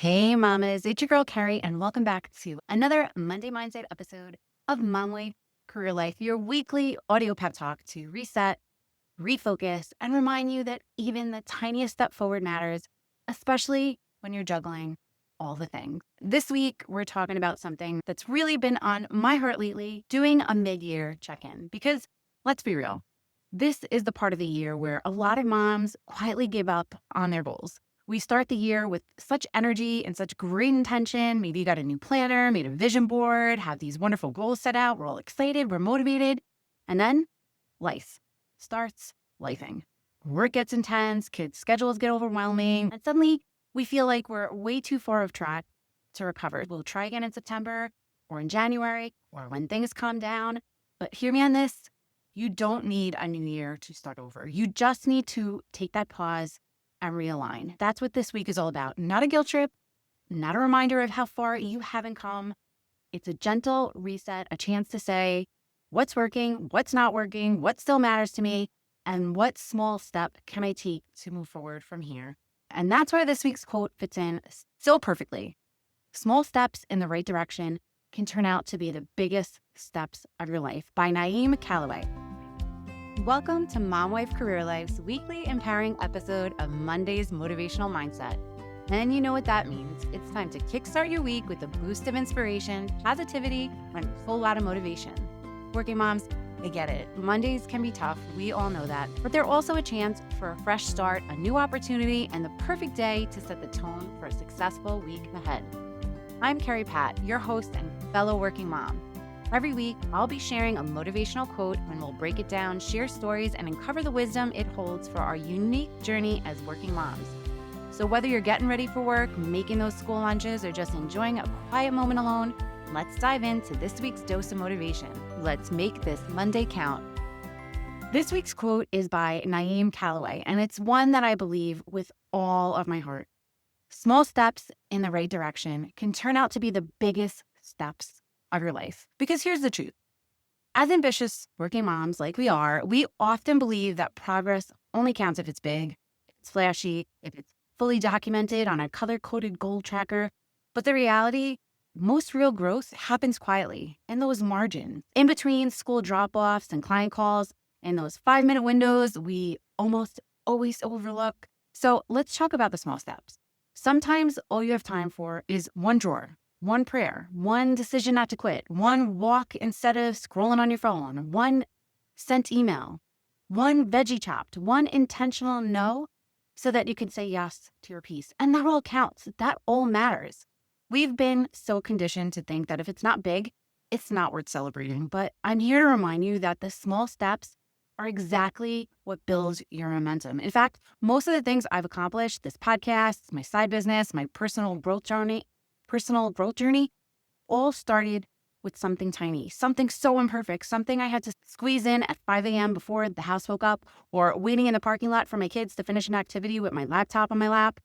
Hey, mamas, it's your girl, Carrie, and welcome back to another Monday Mindset episode of Mom Life Career Life, your weekly audio pep talk to reset, refocus, and remind you that even the tiniest step forward matters, especially when you're juggling all the things. This week, we're talking about something that's really been on my heart lately, doing a mid-year check-in. Because let's be real, this is the part of the year where a lot of moms quietly give up on their goals. We start the year with such energy and such great intention. Maybe you got a new planner, made a vision board, have these wonderful goals set out. We're all excited, we're motivated. And then life starts lifing. Work gets intense, kids' schedules get overwhelming, and suddenly we feel like we're way too far off track to recover. We'll try again in September or in January or when things calm down. But hear me on this. You don't need a new year to start over. You just need to take that pause and realign. That's what this week is all about. Not a guilt trip, not a reminder of how far you haven't come. It's a gentle reset, a chance to say what's working, what's not working, what still matters to me, and what small step can I take to move forward from here. And that's where this week's quote fits in so perfectly. Small steps in the right direction can turn out to be the biggest steps of your life, by Naeem Callaway. Welcome to Mom Wife Career Life's weekly empowering episode of Monday's Motivational Mindset. And you know what that means. It's time to kickstart your week with a boost of inspiration, positivity, and a whole lot of motivation. Working moms, I get it. Mondays can be tough. We all know that. But they're also a chance for a fresh start, a new opportunity, and the perfect day to set the tone for a successful week ahead. I'm Carrie Pat, your host and fellow working mom. Every week, I'll be sharing a motivational quote and we'll break it down, share stories, and uncover the wisdom it holds for our unique journey as working moms. So whether you're getting ready for work, making those school lunches, or just enjoying a quiet moment alone, let's dive into this week's dose of motivation. Let's make this Monday count. This week's quote is by Naeem Callaway, and it's one that I believe with all of my heart. Small steps in the right direction can turn out to be the biggest steps of your life. Because here's the truth. As ambitious working moms like we are, we often believe that progress only counts if it's big, if it's flashy, if it's fully documented on a color-coded goal tracker. But the reality, most real growth happens quietly in those margins, in between school drop-offs and client calls, in those 5-minute windows we almost always overlook. So let's talk about the small steps. Sometimes all you have time for is one drawer, one prayer, one decision not to quit, one walk instead of scrolling on your phone, one sent email, one veggie chopped, one intentional no, so that you can say yes to your piece. And that all counts. That all matters. We've been so conditioned to think that if it's not big, it's not worth celebrating. But I'm here to remind you that the small steps are exactly what builds your momentum. In fact, most of the things I've accomplished, this podcast, my side business, my personal growth journey, all started with something tiny, something so imperfect, something I had to squeeze in at 5 a.m. before the house woke up, or waiting in the parking lot for my kids to finish an activity with my laptop on my lap.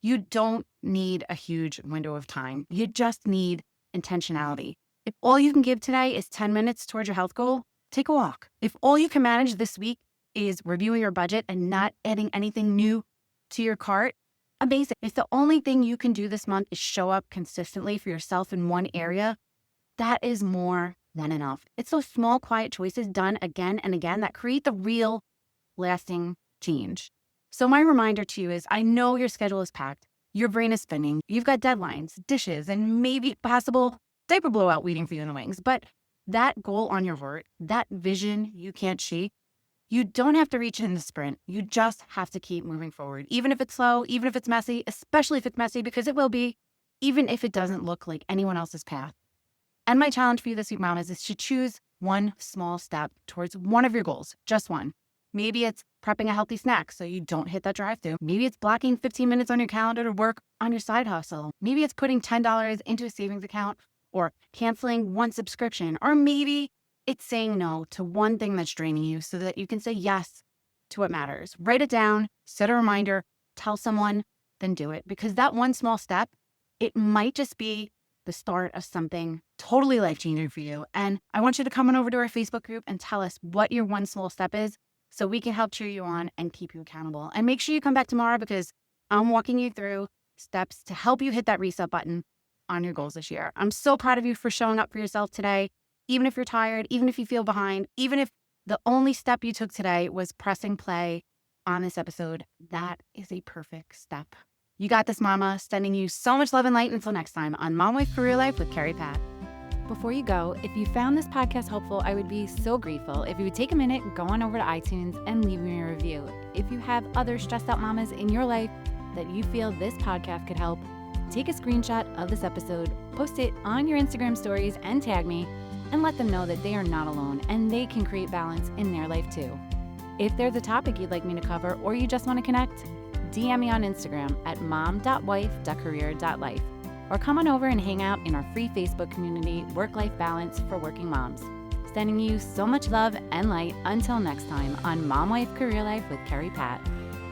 You don't need a huge window of time. You just need intentionality. If all you can give today is 10 minutes towards your health goal, take a walk. If all you can manage this week is reviewing your budget and not adding anything new to your cart, amazing. If the only thing you can do this month is show up consistently for yourself in one area, that is more than enough. It's those small, quiet choices done again and again that create the real, lasting change. So my reminder to you is, I know your schedule is packed. Your brain is spinning. You've got deadlines, dishes, and maybe possible diaper blowout waiting for you in the wings. But that goal on your heart, that vision you can't shake, you don't have to reach in the sprint. You just have to keep moving forward. Even if it's slow, even if it's messy, especially if it's messy, because it will be, even if it doesn't look like anyone else's path. And my challenge for you this week, mom, is to choose one small step towards one of your goals, just one. Maybe it's prepping a healthy snack so you don't hit that drive-thru. Maybe it's blocking 15 minutes on your calendar to work on your side hustle. Maybe it's putting $10 into a savings account or canceling one subscription. Or maybe it's saying no to one thing that's draining you so that you can say yes to what matters. Write it down, set a reminder, tell someone, then do it. Because that one small step, it might just be the start of something totally life-changing for you. And I want you to come on over to our Facebook group and tell us what your one small step is so we can help cheer you on and keep you accountable. And make sure you come back tomorrow because I'm walking you through steps to help you hit that reset button on your goals this year. I'm so proud of you for showing up for yourself today, even if you're tired, even if you feel behind, even if the only step you took today was pressing play on this episode. That is a perfect step. You got this, mama. Sending you so much love and light until next time on Mom Wife Career Life with Carrie Pat. Before you go, if you found this podcast helpful, I would be so grateful if you would take a minute, go on over to iTunes and leave me a review. If you have other stressed out mamas in your life that you feel this podcast could help, take a screenshot of this episode, post it on your Instagram stories and tag me, and let them know that they are not alone and they can create balance in their life too. If there's a topic you'd like me to cover or you just want to connect, DM me on Instagram at mom.wife.career.life or come on over and hang out in our free Facebook community, Work-Life Balance for Working Moms. Sending you so much love and light until next time on Mom Wife Career Life with Carrie Pat.